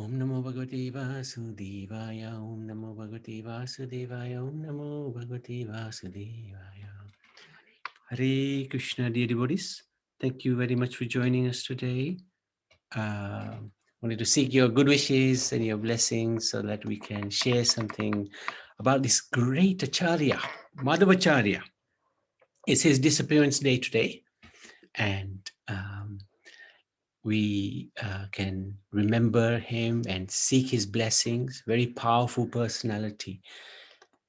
Om Namo Bhagavate Vasudevaya. Om Namo Bhagavate Vasudevaya. Om Namo Bhagavate Vasudevaya. Hare Krishna, dear devotees. Thank you very much for joining us today. Wanted to seek your good wishes and your blessings so that we can share something about this great Acharya, Madhvacharya. It's his disappearance day today, and we can remember him and seek his blessings. Very powerful personality.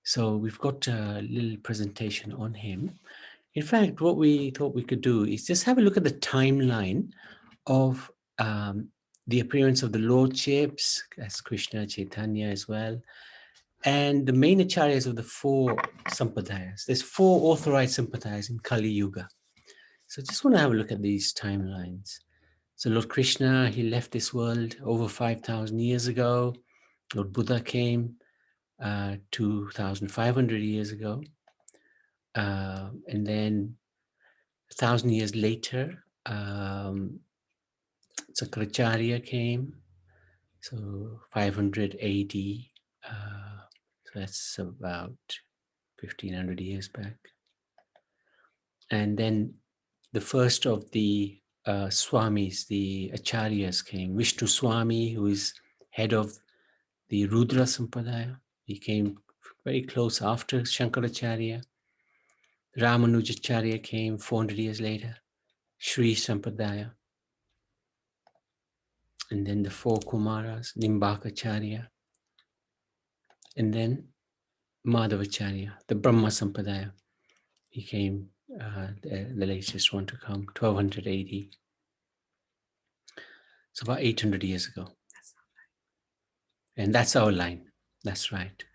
So we've got a little presentation on him. In fact, what we thought we could do is just have a look at the timeline of the appearance of the lordships as Krishna, Chaitanya as well, and the main acharyas of the four sampradayas. There's four authorized sampradayas in Kali Yuga. So just want to have a look at these timelines. So Lord Krishna, he left this world over 5,000 years ago. Lord Buddha came 2,500 years ago. And then 1,000 years later, Sakaracharya came, so 500 AD. So that's about 1,500 years back. And then the first of the Swamis, the Acharyas came. Vishnu Swami, who is head of the Rudra Sampradaya. He came very close after Shankaracharya. Ramanujacharya came 400 years later. Sri Sampradaya. And then the four Kumaras, Nimbakacharya. And then Madhvacharya, the Brahma Sampradaya. He came, the latest one to come, 1200 AD. So about 800 years ago. And that's our line. That's right.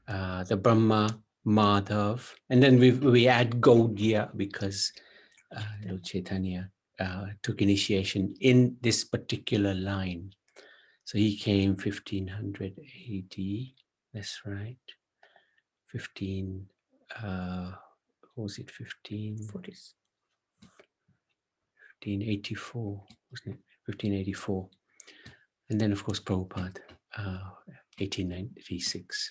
The Brahma, Madhav, and then we add Gaudiya because Lord Chaitanya took initiation in this particular line. So he came 1500 AD. That's right. 15, what was it, 1540s? 1584, wasn't it? 1584. And then, of course, Prabhupada, 1896.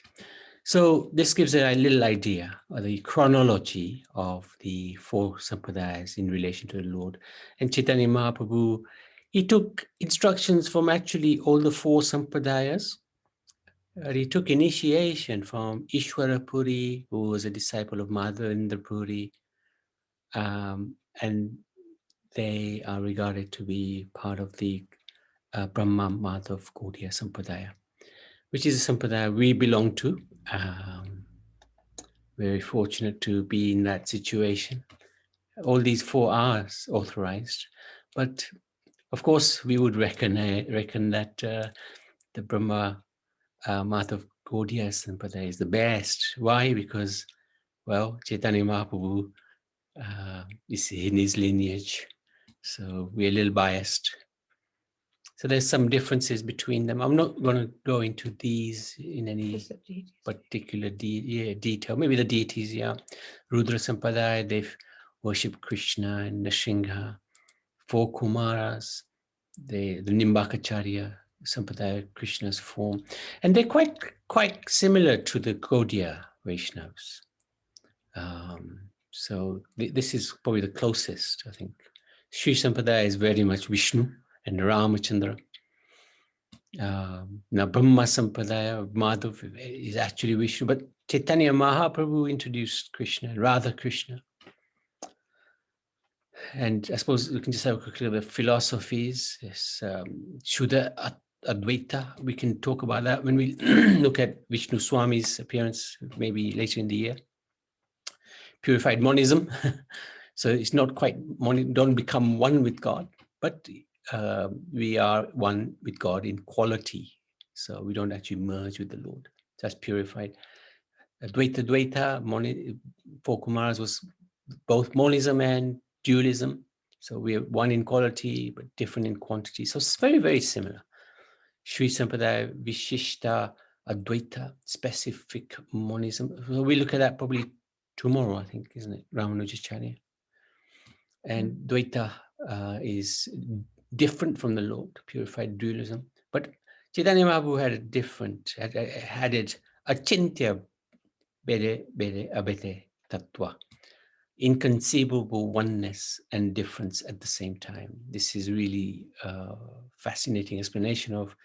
So this gives a little idea of the chronology of the four sampradayas in relation to the Lord. And Chaitanya Mahaprabhu, he took instructions from actually all the four sampradayas. He took initiation from Ishwara Puri, who was a disciple of Madhavendra Puri, and they are regarded to be part of the Brahma Madhav Gaudiya Sampradaya, which is a sampradaya we belong to. Very fortunate to be in that situation. All these four are authorized, but of course we would reckon that the Brahma Madhav Gaudiya Sampradaya is the best. Why? Because, well, Chaitanya Mahaprabhu is in his lineage, so we're a little biased. So there's some differences between them. I'm not going to go into these in any particular detail. Maybe the deities, yeah. Rudra Sampradaya, they've worshipped Krishna and Nrsimha. Four Kumaras, the Nimbakacharya Sampradaya, Krishna's form. And they're quite similar to the Gaudiya Vaishnavas. So this is probably the closest, I think. Sri Sampradaya is very much Vishnu and Ramachandra. Now Brahma Sampradaya, Madhav is actually Vishnu, but Chaitanya Mahaprabhu introduced Krishna, Radha Krishna. And I suppose we can just have a quick look at the philosophies. Yes, Shuddha Advaita, we can talk about that when we look at Vishnu Swami's appearance, maybe later in the year. Purified monism. So it's not quite, don't become one with God, but we are one with God in quality. So we don't actually merge with the Lord. That's purified. Dvaita, four Kumaras was both monism and dualism. So we are one in quality, but different in quantity. So it's very, very similar. Sri Sampradaya, Vishishta, Advaita, specific monism. So we look at that probably tomorrow, I think, isn't it? Ramanujacharya. And Dvaita is different from the Lord, purified dualism. But Chaitanya Mahaprabhu had a different, had added achintya bere bere abete tattva, inconceivable oneness and difference at the same time. This is really a fascinating explanation of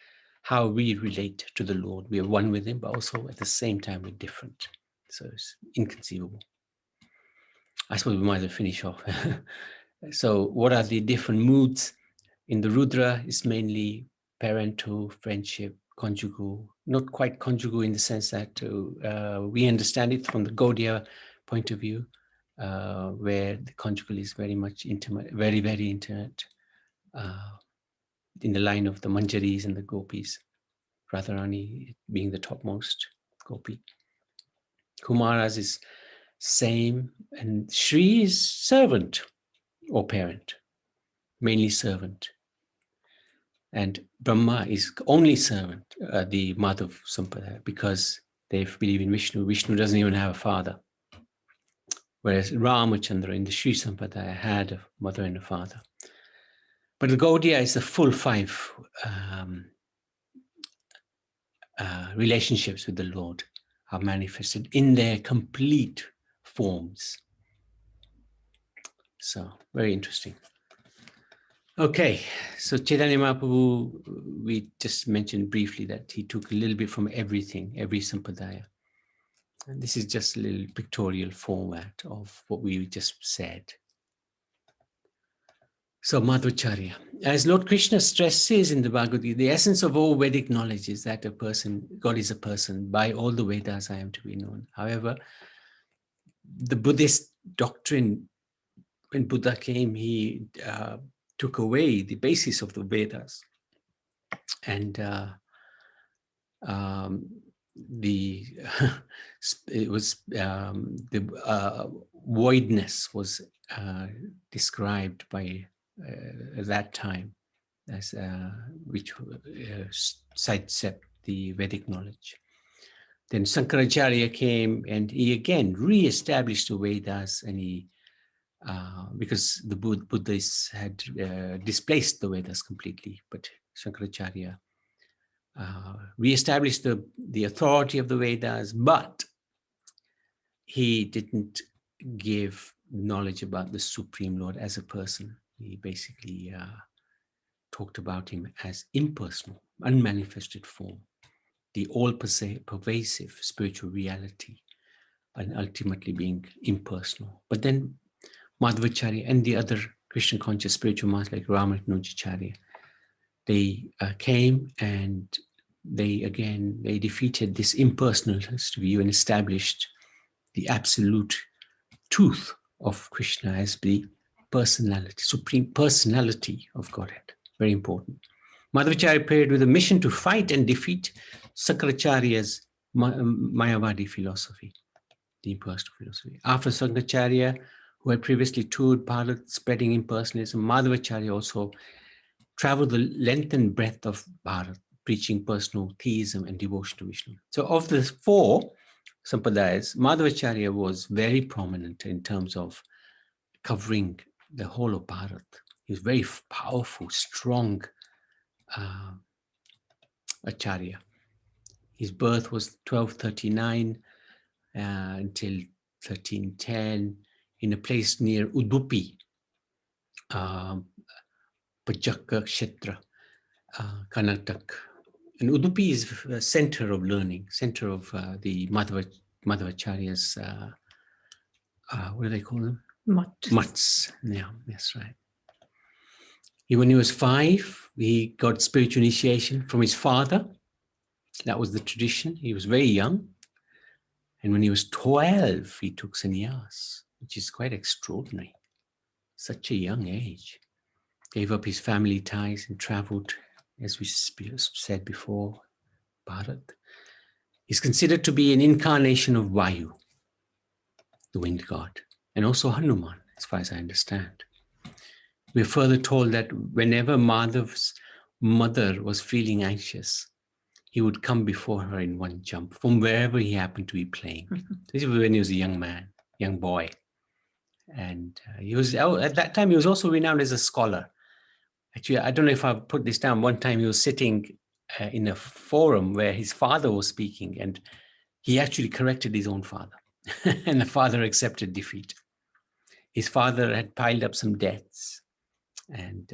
how we relate to the Lord. We are one with him, but also at the same time we're different. So it's inconceivable. I suppose we might as well finish off. So what are the different moods? In the Rudra, it's mainly parental, friendship, conjugal, not quite conjugal in the sense that we understand it from the Gaudiya point of view, where the conjugal is very much intimate, very, very intimate, in the line of the Manjaris and the Gopis, Radharani being the topmost Gopi. Kumaras is same, and Shri is servant or parent, mainly servant. And Brahma is only servant, the Madhav Sampradaya, because they believe in Vishnu. Vishnu doesn't even have a father. Whereas Ramachandra in the Sri Sampradaya had a mother and a father. But the Gaudiya is the full 5 relationships with the Lord are manifested in their complete forms. So, very interesting. Okay, so Chaitanya Mahaprabhu, we just mentioned briefly that he took a little bit from everything, every sampradaya. And this is just a little pictorial format of what we just said. So Madhvacharya, as Lord Krishna stresses in the Bhagavad Gita, the essence of all Vedic knowledge is that a person, God is a person, by all the Vedas I am to be known. However, the Buddhist doctrine, when Buddha came, he took away the basis of the Vedas. And it was the voidness was described by at that time as which sidestepped the Vedic knowledge. Then Shankaracharya came and he again re-established the Vedas, and he because the Buddhists had displaced the Vedas completely, but Shankaracharya re-established the authority of the Vedas, but he didn't give knowledge about the Supreme Lord as a person. He basically talked about him as impersonal, unmanifested form, the all-pervasive spiritual reality, and ultimately being impersonal. But then Madhvacharya and the other Krishna conscious spiritual masters like Ramanujacharya, they came and they defeated this impersonalist view and established the absolute truth of Krishna as the personality, supreme personality of Godhead. Very important. Madhvacharya appeared with a mission to fight and defeat Shankaracharya's Mayavadi philosophy, the impersonal philosophy. After Shankaracharya, who had previously toured Bharat spreading impersonalism, Madhvacharya also traveled the length and breadth of Bharat, preaching personal theism and devotion to Vishnu. So of the 4 sampradayas, Madhvacharya was very prominent in terms of covering the whole of Bharat. He was very powerful, strong Acharya. His birth was 1239 until 1310 in a place near Udupi, Pajaka Kshetra, Karnataka. And Udupi is a center of learning, center of the Madhvacharya's, what do they call them? Mutts. Yeah, that's right. When he was 5, he got spiritual initiation from his father. That was the tradition. He was very young. And when he was 12, he took sannyas, which is quite extraordinary. Such a young age. Gave up his family ties and traveled, as we said before, Bharat. He's considered to be an incarnation of Vayu, the wind god, and also Hanuman, as far as I understand. We're further told that whenever Madhav's mother was feeling anxious, he would come before her in one jump from wherever he happened to be playing. This was when he was a young man, young boy. And he was, at that time, he was also renowned as a scholar. Actually, I don't know if I've put this down. One time he was sitting in a forum where his father was speaking, and he actually corrected his own father. And the father accepted defeat. His father had piled up some debts, and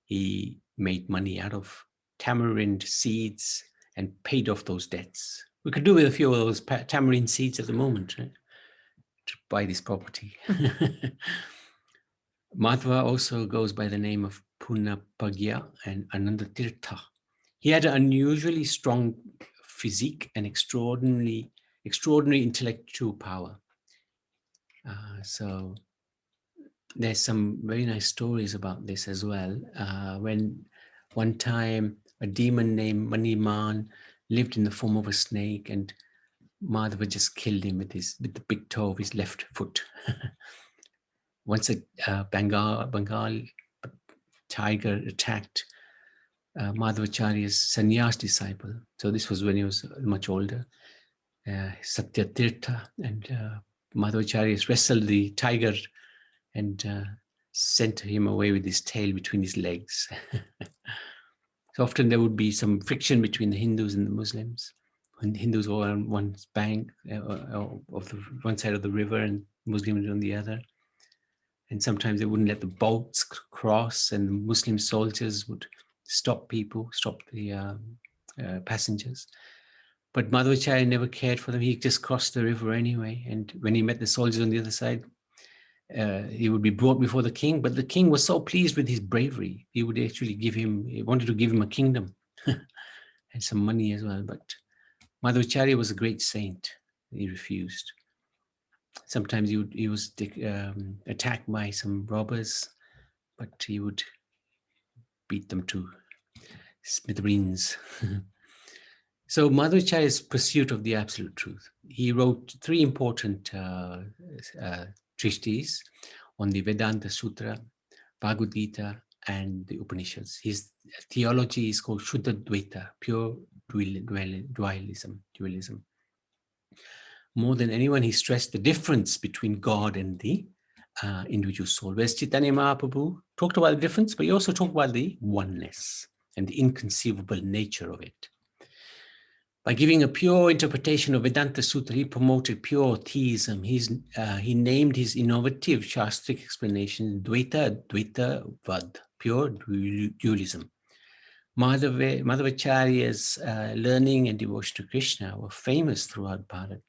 he made money out of tamarind seeds and paid off those debts. We could do with a few of those tamarind seeds at the moment, right, to buy this property. Madhva also goes by the name of Punapagya and Anandatirtha. He had an unusually strong physique and extraordinary intellectual power. So there's some very nice stories about this as well. When one time a demon named Maniman lived in the form of a snake, and Madhava just killed him with the big toe of his left foot. Once a Bengal tiger attacked Madhvacharya's sannyas disciple. So this was when he was much older, Satyatirtha, and Madhvacharya wrestled the tiger and sent him away with his tail between his legs. So often there would be some friction between the Hindus and the Muslims. When the Hindus were on one bank of the one side of the river and Muslims on the other. And sometimes they wouldn't let the boats cross, and the Muslim soldiers would stop the passengers. But Madhvacharya never cared for them. He just crossed the river anyway. And when he met the soldiers on the other side, he would be brought before the king. But the king was so pleased with his bravery, he would actually he wanted to give him a kingdom and some money as well. But Madhvacharya was a great saint. He refused. Sometimes he was attacked by some robbers, but he would beat them to smithereens. So Madhvacharya's pursuit of the absolute truth. He wrote 3 important treatises on the Vedanta Sutra, Bhagavad Gita, and the Upanishads. His theology is called Shuddha Dvaita, pure dualism. More than anyone, he stressed the difference between God and the individual soul. Whereas Chaitanya Mahaprabhu talked about the difference, but he also talked about the oneness and the inconceivable nature of it. By giving a pure interpretation of Vedanta Sutra, he promoted pure theism. He named his innovative Shastric explanation Dvaita Dvaita Vad, pure dualism. Madhvacharya's learning and devotion to Krishna were famous throughout Bharat.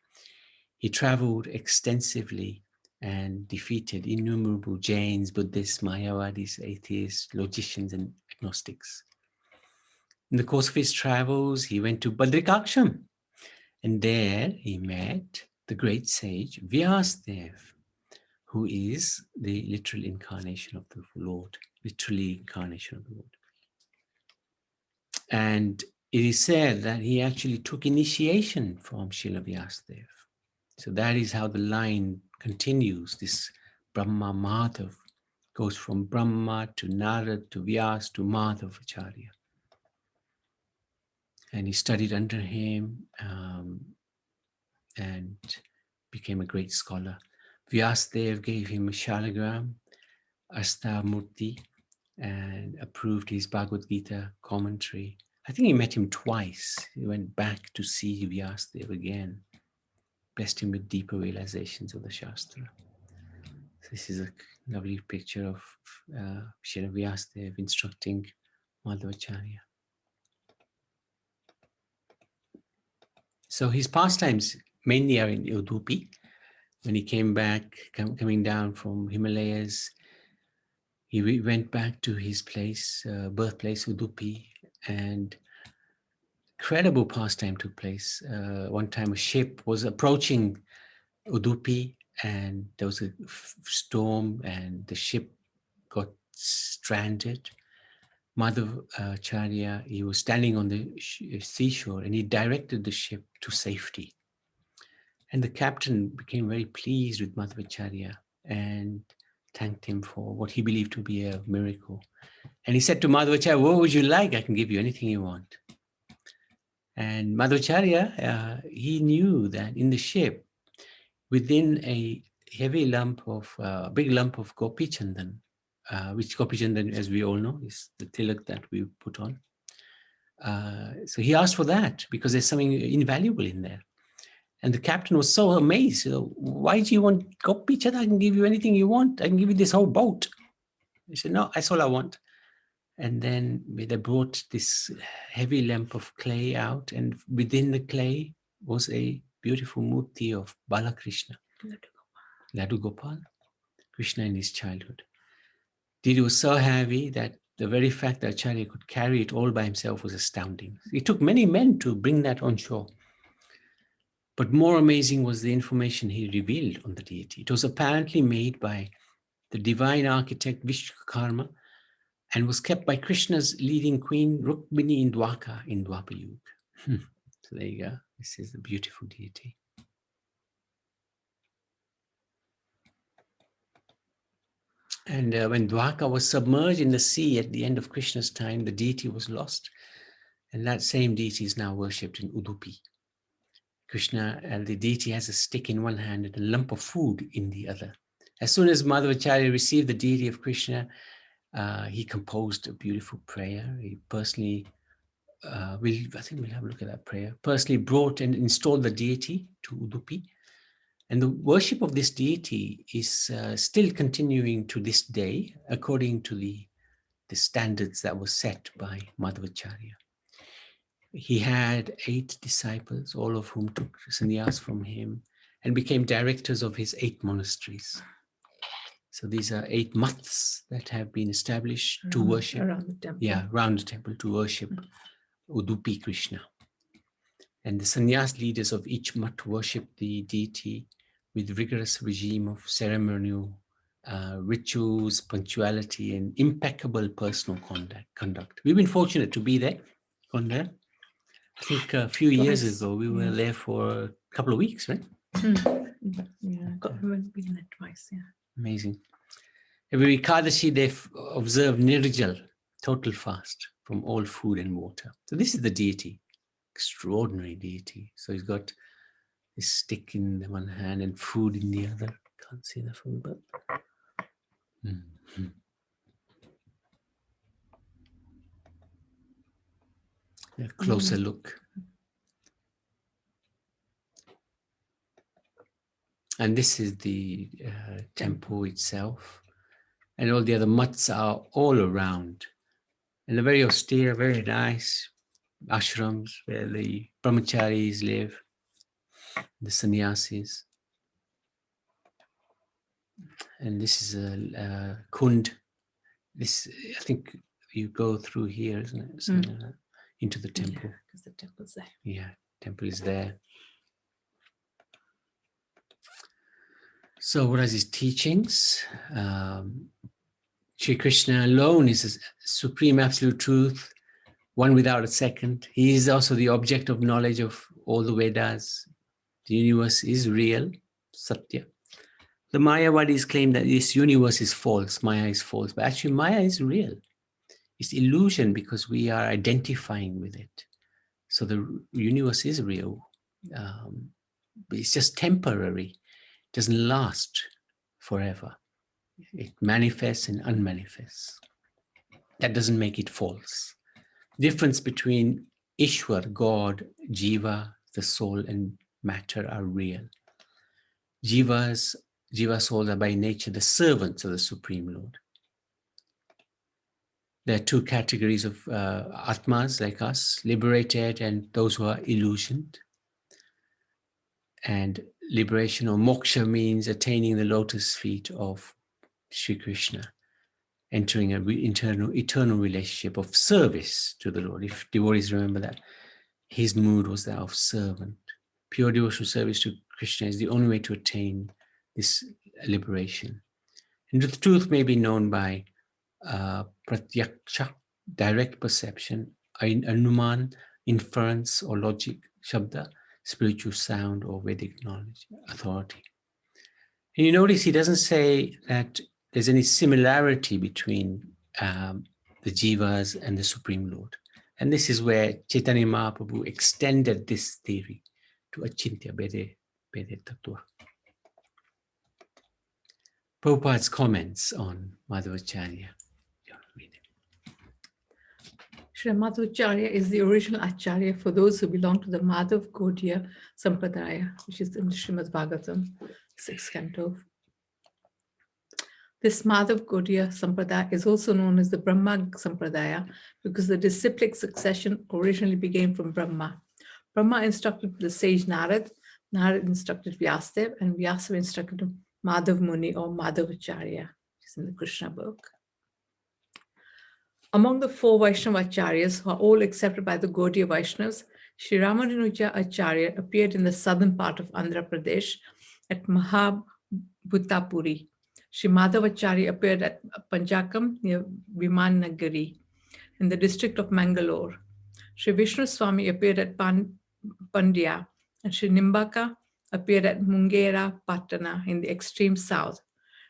He traveled extensively and defeated innumerable Jains, Buddhists, Mayavadis, atheists, logicians, and agnostics. In the course of his travels, he went to Badrikaksham, and there he met the great sage Vyasadeva, who is the literal incarnation of the Lord, And it is said that he actually took initiation from Srila Vyasadeva. So that is how the line continues. This Brahma Madhav goes from Brahma to Narad to Vyas to Madhvacharya. And he studied under him and became a great scholar. Vyasadeva gave him a shalagram, Astamurti, and approved his Bhagavad Gita commentary. I think he met him twice. He went back to see Vyasadeva again, blessed him with deeper realizations of the Shastra. So this is a lovely picture of Srila Vyasadeva instructing Madhvacharya. So his pastimes mainly are in Udupi. When he came back, coming down from Himalayas, he went back to his place, birthplace, Udupi, and incredible pastime took place. One time a ship was approaching Udupi, and there was a storm, and the ship got stranded. Madhvacharya, he was standing on the seashore, and he directed the ship to safety. And the captain became very pleased with Madhvacharya and thanked him for what he believed to be a miracle. And he said to Madhvacharya, "What would you like? I can give you anything you want." And Madhvacharya, he knew that in the ship, within a heavy lump of, big lump of Gopi Chandan, which Gopi Chandan, as we all know, is the tilak that we put on. So he asked for that because there's something invaluable in there. And the captain was so amazed. Why do you want Gopi? I can give you anything you want. I can give you this whole boat. He said, no, that's all I want. And then they brought this heavy lump of clay out, and within the clay was a beautiful murti of Balakrishna, Ladu Gopal, Krishna in his childhood. It was so heavy that the very fact that Acharya could carry it all by himself was astounding. It took many men to bring that on shore. But more amazing was the information he revealed on the deity. It was apparently made by the divine architect Vishwakarma and was kept by Krishna's leading queen Rukmini in Dwaka in Dwapar Yuga. So there you go. This is the beautiful deity. And when Dwaka was submerged in the sea at the end of Krishna's time, the deity was lost. And that same deity is now worshipped in Udupi. Krishna, the deity, has a stick in one hand and a lump of food in the other. As soon as Madhvacharya received the deity of Krishna, he composed a beautiful prayer. He personally, I think we'll have a look at that prayer, personally brought and installed the deity to Udupi. And the worship of this deity is still continuing to this day, according to the standards that were set by Madhvacharya. He had 8 disciples, all of whom took sannyas from him and became directors of his 8 monasteries. So these are 8 maths that have been established to worship. Around the temple. Yeah, around the temple to worship Udupi Krishna. And the sannyas leaders of each math worship the deity with rigorous regime of ceremonial rituals, punctuality, and impeccable personal conduct. We've been fortunate to be there, on there. I think a few years ago, we were there for a couple of weeks, right? Yeah, I've been there twice, yeah. Amazing. Every Ekadashi, they observe Nirjal, total fast from all food and water. So this is the deity, extraordinary deity. So he's got this stick in the one hand and food in the other. Can't see the food, but... A closer look. And this is the temple itself. And all the other mutts are all around. And they're very austere, very nice ashrams where the brahmacharis live, the sannyasis. And this is a kund. This, I think you go through here, isn't it? So, into the temple. Because the temple's there. Yeah, temple is there. So what are his teachings? Shri Krishna alone is a supreme absolute truth, one without a second. He is also the object of knowledge of all the Vedas. The universe is real, Satya. The Mayavadis claim that this universe is false, Maya is false, but actually Maya is real. It's illusion because we are identifying with it. So the universe is real. But it's just temporary. It doesn't last forever. It manifests and unmanifests. That doesn't make it false. The difference between Ishwar, God, Jiva, the soul, and matter are real. Jiva souls are by nature the servants of the Supreme Lord. There are 2 categories of Atmas like us, liberated and those who are illusioned. And liberation or moksha means attaining the lotus feet of Sri Krishna, entering an eternal relationship of service to the Lord. If devotees remember that, his mood was that of servant. Pure devotional service to Krishna is the only way to attain this liberation. And the truth may be known by pratyaksha, direct perception, anuman, inference or logic, shabda, spiritual sound or Vedic knowledge, authority. And you notice he doesn't say that there's any similarity between the jivas and the Supreme Lord. And this is where Chaitanya Mahaprabhu extended this theory to Achintya Bede Tattva. Prabhupada's comments on Madhvacharya. Srila Madhvacharya is the original Acharya for those who belong to the Madhav Gaudiya Sampradaya, which is in the Srimad Bhagavatam, 6th canto. This Madhav Gaudiya Sampradaya is also known as the Brahma Sampradaya because the disciplic succession originally began from Brahma. Brahma instructed the sage Narad, Narad instructed Vyasadev, and Vyasadev instructed Madhav Muni or Madhvacharya, which is in the Krishna book. Among the 4 Vaishnava Acharyas, who are all accepted by the Gaudiya Vaishnavas, Sri Ramanuja Acharya appeared in the southern part of Andhra Pradesh at Mahabhutapuri. Sri Madhavacharya appeared at Panjakam near Vimanagari in the district of Mangalore. Sri Vishnu Swami appeared at Pandya, and Sri Nimbaka appeared at Mungera Patana in the extreme south.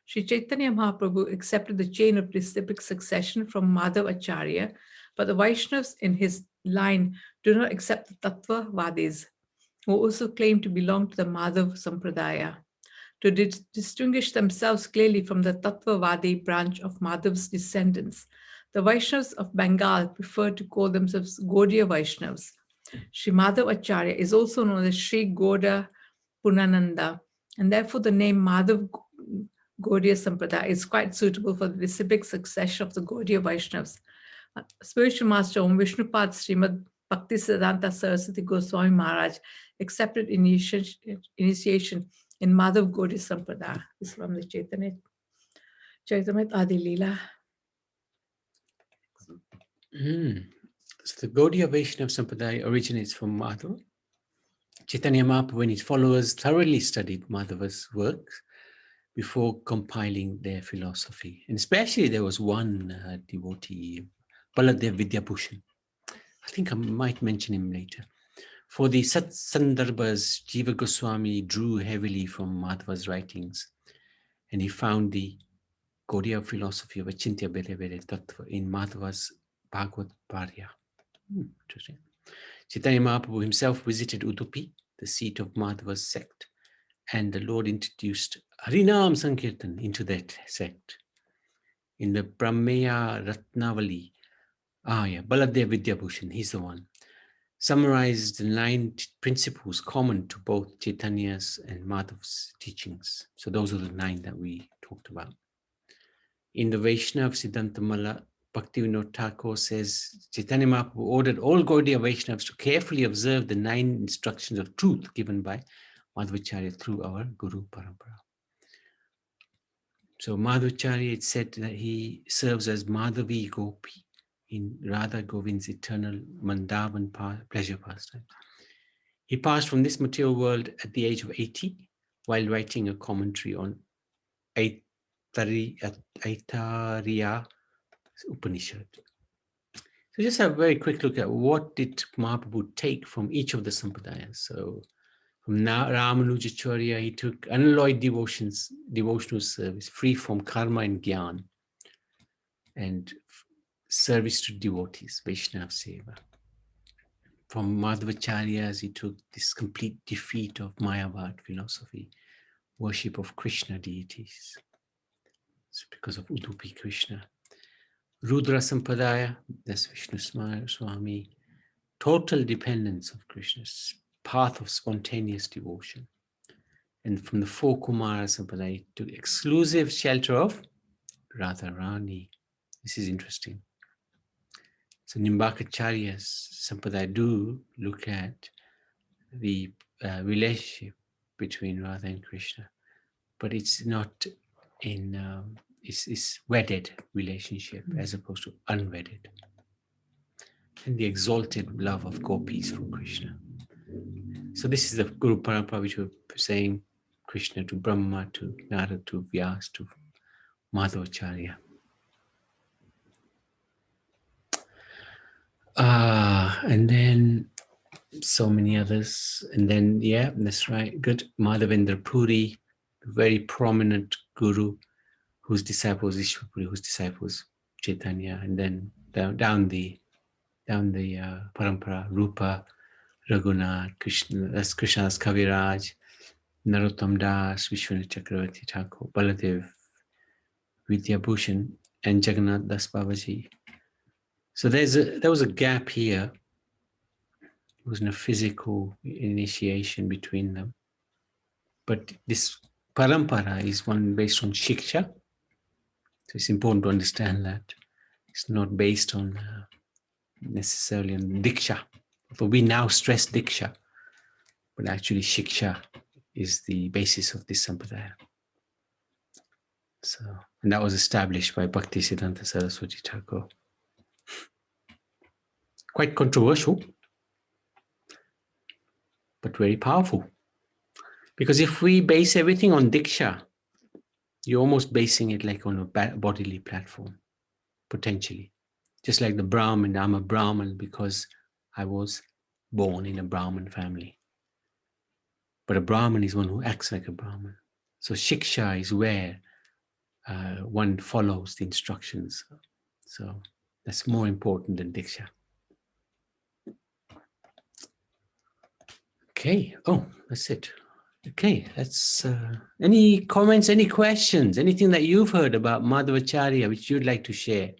Sri Chaitanya Mahaprabhu accepted the chain of disciplic succession from Madhav Acharya, but the Vaishnavas in his line do not accept the Tattva Vadis, who also claim to belong to the Madhav Sampradaya. To distinguish themselves clearly from the Tattva Vadi branch of Madhav's descendants, the Vaishnavas of Bengal prefer to call themselves Gaudiya Vaishnavas. Sri Madhav Acharya is also known as Sri Gauda Punananda, and therefore the name Madhav Gaudiya Sampradaya is quite suitable for the disciplic succession of the Gaudiya Vaishnavas. Spiritual Master Om Vishnupad Srimad Bhakti Siddhanta Saraswati Goswami Maharaj accepted initiation in Madhav Gaudiya Sampradaya. This is from the Chaitamrit Adi Leela. So the Gaudiya Vaishnava Sampradaya originates from Madhava. Chaitanya Mahaprabhu and his followers thoroughly studied Madhava's works before compiling their philosophy. And especially there was one devotee, Baladev Vidyabhushan. I think I might mention him later. For the Sat Sandarbhas, Jiva Goswami drew heavily from Madhava's writings, and he found the Gaudiya philosophy of Achintya Bere Bere Tattva in Madhava's Bhagavad Parya. Interesting. Chaitanya Mahaprabhu himself visited Udupi, the seat of Madhava's sect, and the Lord introduced Harinam Sankirtan into that sect. In the Brahmaya Ratnavali, Baladev Vidyabhushan, he's the one, summarized the 9 principles common to both Chaitanya's and Madhav's teachings. So those are the 9 that we talked about. In the Vaishnava Siddhantamala, Bhaktivinoda Thakur says, Chaitanya Mahaprabhu ordered all Gaudiya Vaishnavas to carefully observe the 9 instructions of truth given by Madhvacharya through our Guru Parampara. So Madhvacharya, it said that he serves as Madhavi Gopi in Radha Govind's eternal Mandavan pleasure pastime. He passed from this material world at the age of 80 while writing a commentary on Aitariya Upanishad. So just have a very quick look at what did Mahaprabhu take from each of the sampradayas. So from Ramanujacharya, he took unalloyed devotional service, free from karma and gyan, and service to devotees, Vaishnava Seva. From Madhvacharyas, he took this complete defeat of Mayavad philosophy, worship of Krishna deities. It's because of Udupi Krishna. Rudra Sampradaya, that's Vishnu Swami, total dependence of Krishna's path of spontaneous devotion. And from the 4 Kumara Sampradaya, to exclusive shelter of Radharani. This is interesting. So Nimbakacharya's Sampradaya do look at the relationship between Radha and Krishna, but it's not in, it's wedded relationship as opposed to unwedded. And the exalted love of gopis for Krishna. So this is the Guru Parampara which we're saying, Krishna to Brahma, to Narada, to Vyas, to Madhvacharya. And then so many others. And then, yeah, that's right. Good. Madhavendra Puri, very prominent guru, whose disciples Ishwapuri, whose disciples Chaitanya, and then down the parampara, Rupa, Raghunath, Krishna, that's Krishna's Kaviraj, Narottam Das, Vishwanath Chakravarti Thakur, Baladev Vidyabhushan, and Jagannath Das Babaji. So there was a gap here. It wasn't a physical initiation between them. But this parampara is one based on shiksha. So it's important to understand that. It's not based on necessarily on diksha. Although we now stress diksha, but actually shiksha is the basis of this sampradaya. So, and that was established by Bhaktisiddhanta Saraswati Thakur. Quite controversial, but very powerful. Because if we base everything on diksha, you're almost basing it like on a bodily platform, potentially. Just like the Brahmin, I'm a Brahmin because I was born in a Brahmin family. But a Brahmin is one who acts like a Brahmin. So shiksha is where one follows the instructions. So that's more important than diksha. Okay. Oh, that's it. Okay. That's any comments, any questions, anything that you've heard about Madhvacharya which you'd like to share,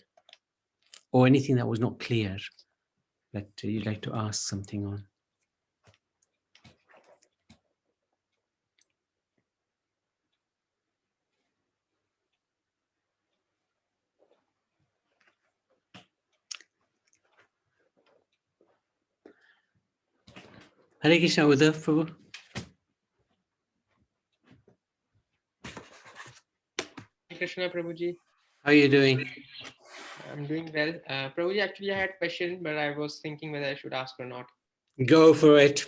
or anything that was not clear that you'd like to ask something on? Hare Krishna, Uddhav Prabhu. Krishna Prabhuji. How are you doing? I'm doing well. Prabhuji, actually I had a question, but I was thinking whether I should ask or not. Go for it.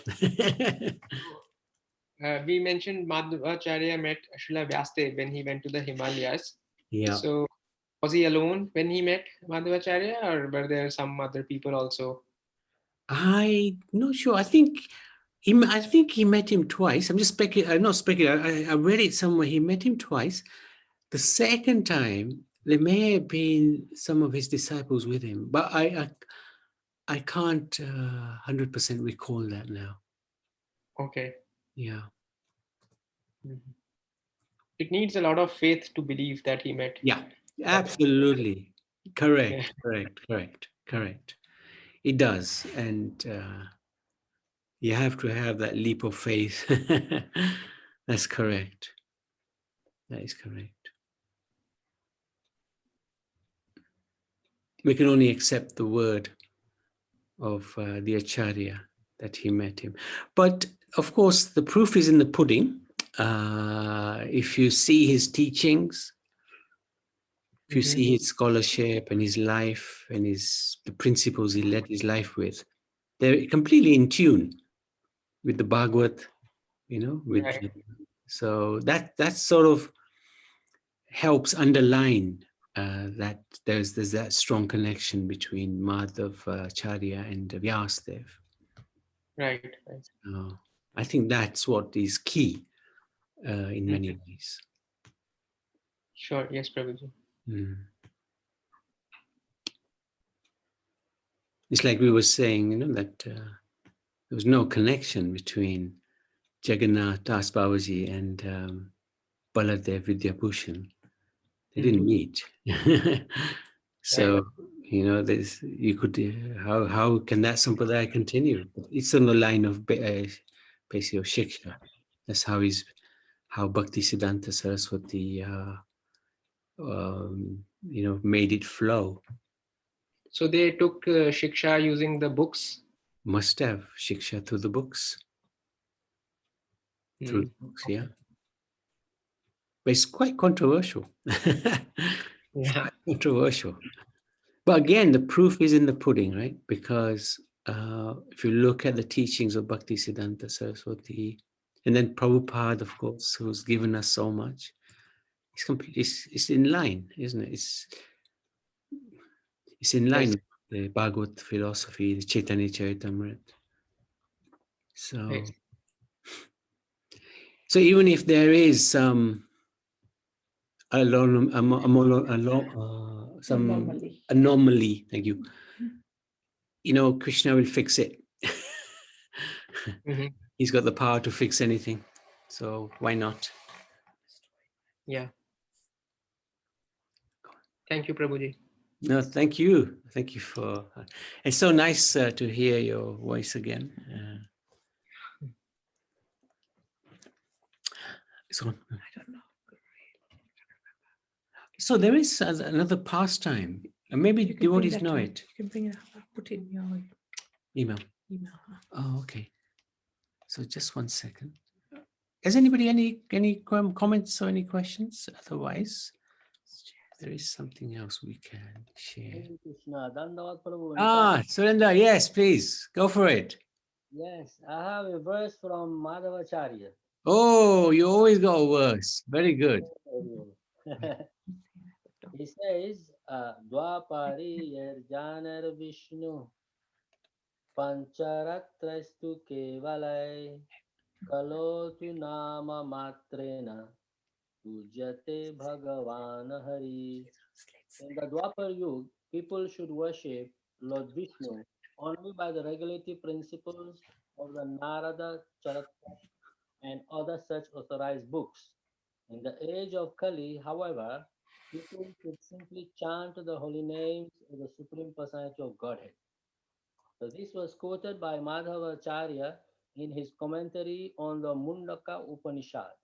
We mentioned Madhvacharya met Srila Vyasadeva when he went to the Himalayas. Yeah. So was he alone when he met Madhvacharya, or were there some other people also? I'm not sure. I think he met him twice. I'm just speculating. I'm not speculating. I read it somewhere. He met him twice. The second time, there may have been some of his disciples with him, but I can't 100% recall that now. Okay. Yeah. It needs a lot of faith to believe that he met. Yeah, absolutely. Correct, Yeah. correct. It does. And you have to have that leap of faith. That's correct. That is correct. We can only accept the word of the Acharya that he met him. But of course, the proof is in the pudding. If you see his teachings, if you see his scholarship and his life and the principles he led his life with, they're completely in tune with the Bhagavad, Right. So that sort of helps underline that there's that strong connection between Madhvacharya and Vyasadeva. Right. I think that's what is key in many ways. Sure. Yes, Prabhuji. It's like we were saying, that there was no connection between Jagannath Das Babaji and Baladev Vidyabhushan. They didn't meet. So, you could, how can that sampradaya continue? It's on the line of basically of shiksha. That's how Bhaktisiddhanta Saraswati, made it flow. So they took shiksha using the books? Must have shiksha through the books. Through the books, yeah. But it's quite controversial. It's quite controversial. But again, the proof is in the pudding, right? Because if you look at the teachings of Bhaktisiddhanta Saraswati, and then Prabhupada, of course, who's given us so much, it's in line, isn't it? It's in line with the Bhagavad philosophy, the Chaitanya Charitamrita. So even if there is some anomaly, thank you, Krishna will fix it. He's got the power to fix anything. So why not? Yeah. Thank you, Prabhuji. No, thank you. Thank you for. It's so nice to hear your voice again. So, I don't know. so there is another pastime. Maybe You can bring devotees that know to- it. You can bring it up. Put it in your Email. email. Oh, okay. So just one second. Has anybody any comments or any questions? Otherwise, there is something else we can share. Hare Krishna. Dandavat Prabhu. Ah, Surendra, yes, please go for it. Yes, I have a verse from Madhvacharya. Oh, you always got a verse. Very good. He says, Dwapari Janar Vishnu Pancharatrastu Kevalai Kalotu Nama Matrena Pujate Bhagavan Hari. In the Dwapar Yuga, people should worship Lord Vishnu only by the regulative principles of the Narada Charatra and other such authorized books. In the age of Kali, however, people should simply chant the holy names of the Supreme Personality of Godhead. So this was quoted by Madhvacharya in his commentary on the Mundaka Upanishad.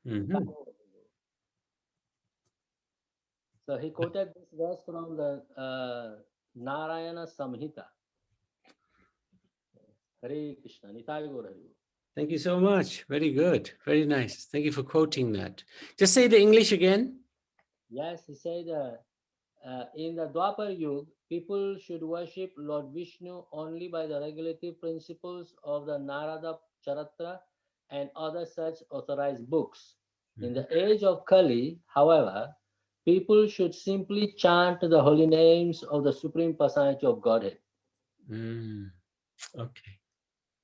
Mhm. So he quoted this verse from the Narayana Samhita. Hare Krishna, Nitai Gaur Hari. Thank you so much. Very good. Very nice. Thank you for quoting that. Just say the English again. Yes, he said, in the Dwapar Yuga, people should worship Lord Vishnu only by the regulative principles of the Narada Charatra and other such authorized books. In the age of Kali, however, people should simply chant the holy names of the Supreme Personality of Godhead. Okay.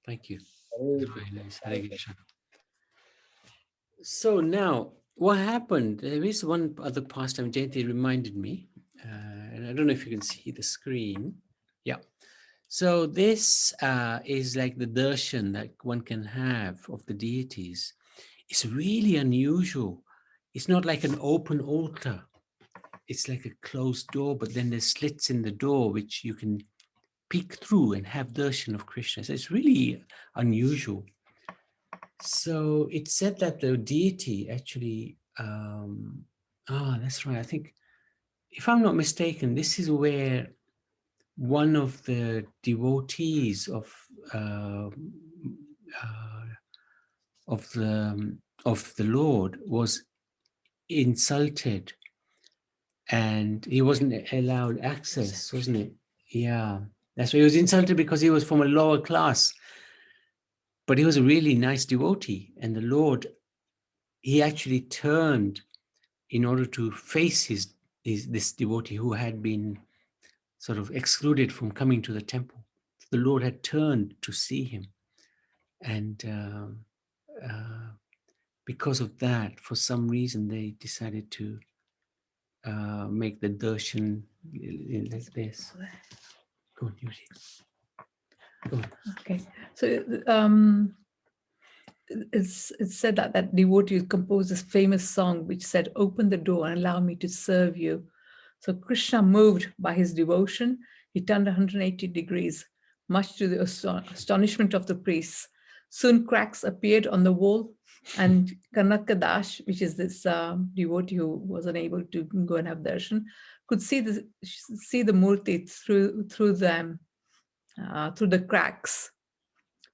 Thank you. Hare Very Krishna. nice. Hare Krishna. So now, what happened? There is one other pastime. Jayanti reminded me, and I don't know if you can see the screen. Yeah. So this is like the darshan that one can have of the deities. It's really unusual. It's not like an open altar. It's like a closed door, but then there's slits in the door which you can peek through and have darshan of Krishna. So it's really unusual. So it said that the deity actually, that's right. I think, if I'm not mistaken, this is where one of the devotees of the Lord was insulted, and he wasn't allowed access, wasn't it? Yeah, that's why he was insulted, because he was from a lower class. But he was a really nice devotee, and the Lord, he actually turned in order to face this devotee who had been sort of excluded from coming to the temple. The Lord had turned to see him, and because of that, for some reason, they decided to make the darshan like this. Go on, use it. Go on. Okay, so it's said that that devotee composed this famous song which said, "Open the door and allow me to serve you." So Krishna, moved by his devotion, he turned 180 degrees, much to the astonishment of the priests. Soon cracks appeared on the wall, and Kanakadash, which is this devotee who was unable to go and have darshan, could see the murti through them, through the cracks.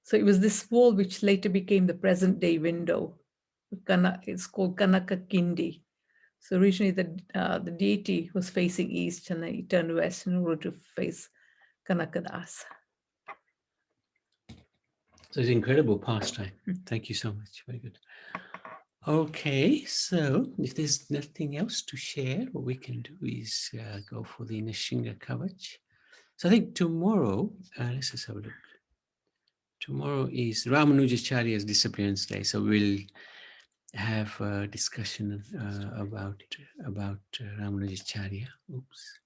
So it was this wall which later became the present-day window. It's called Kanaka Kindi. So originally the deity was facing east, and then he turned west in order to face Kanakadas. So it's an incredible pastime. Thank you so much. Very good. Okay, so if there's nothing else to share, what we can do is go for the Nishinga Kavach. So I think tomorrow, let's just have a look. Tomorrow is Ramanujacharya's disappearance day, so we'll have a discussion about Ramanujacharya. Oops.